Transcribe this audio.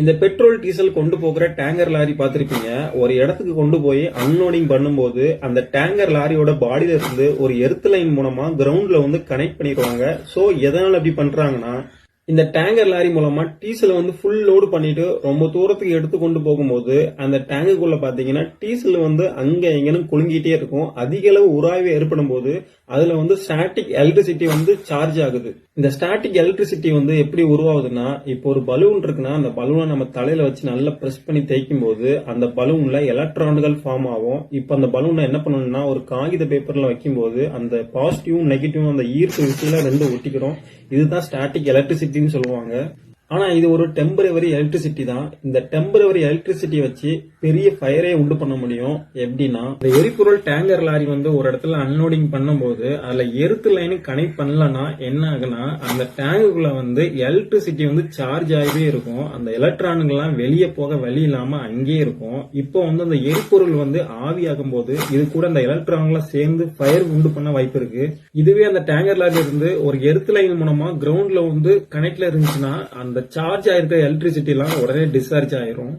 இந்த petrol diesel கொண்டு போகிற டேங்கர் லாரி பார்த்திருப்பீங்க. ஒரு இடத்துக்கு கொண்டு போய் அன்லோடிங் பண்ணும்போது அந்த டேங்கர் லாரியோட பாடியில இருந்து ஒரு எர்த் லைன் மூலமா கிரவுண்ட்ல கனெக்ட் பண்ணிடுவாங்க. சோ எதனால அப்படி பண்றாங்கன்னா, இந்த டேங்கர் லாரி மூலமா டீசல் ஃபுல் லோடு பண்ணிட்டு ரொம்ப தூரத்துக்கு எடுத்து கொண்டு போகும்போது அந்த டேங்குக்குள்ள பாத்தீங்கன்னா டீசல் அங்க எங்கன்னு குலுங்கிட்டே இருக்கும். அதிக அளவு உராய்வு ஏற்படும் போது அதுல ஸ்டாட்டிக் எலக்ட்ரிசிட்டி சார்ஜ் ஆகுது. இந்த ஸ்டாட்டிக் எலக்ட்ரிசிட்டி எப்படி உருவாகுதுன்னா, இப்போ ஒரு பலூன் இருக்குன்னா அந்த பலூனை நம்ம தலையில வச்சு நல்லா பிரஸ் பண்ணி தேய்க்கும் போது அந்த பலூன்ல எலக்ட்ரான்கள் ஃபார்ம் ஆகும். இப்ப அந்த பலூனை என்ன பண்ணணும்னா ஒரு காகித பேப்பர்ல வைக்கும் போது அந்த பாசிட்டிவும் நெகட்டிவும் அந்த ஈர்ப்பு விசையில ரெண்டு ஒட்டிக்கிறோம். இதுதான் ஸ்டாட்டிக் எலக்ட்ரிசிட்டின்னு சொல்லுவாங்க. ஆனா இது ஒரு டெம்பரவரி எலக்ட்ரிசிட்டி தான். இந்த டெம்பரவரி எலக்ட்ரிசிட்டி வச்சு பெரிய ஃபயரே உண்டு பண்ண முடியும். எப்படின்னா, இந்த எரிபொருள் டேங்கர் லாரி ஒரு இடத்துல அன்லோடிங் பண்ணும்போது அதுல எர்த் லைன் கனெக்ட் பண்ணலன்னா என்ன ஆகுனா, அந்த டேங்குக்குள்ள எலக்ட்ரிசிட்டி சார்ஜ் ஆகிட்டே இருக்கும். அந்த எலக்ட்ரான்கள்லாம் வெளியே போக வழி இல்லாம அங்கேயே இருக்கும். இப்போ அந்த எரிபொருள் ஆவியாகும் போது இது கூட அந்த எலக்ட்ரான்கள்லாம் சேர்ந்து ஃபயர் உண்டு பண்ண வாய்ப்பு இருக்கு. இதுவே அந்த டேங்கர் லாரி இருந்து ஒரு எர்த் லைன் மூலமா கிரவுண்ட்ல கனெக்ட்ல இருந்துச்சுன்னா அந்த சார்ஜ் ஆயிருக்க எலக்ட்ரிசிட்டி எல்லாம் உடனே டிஸ்சார்ஜ் ஆயிரும்.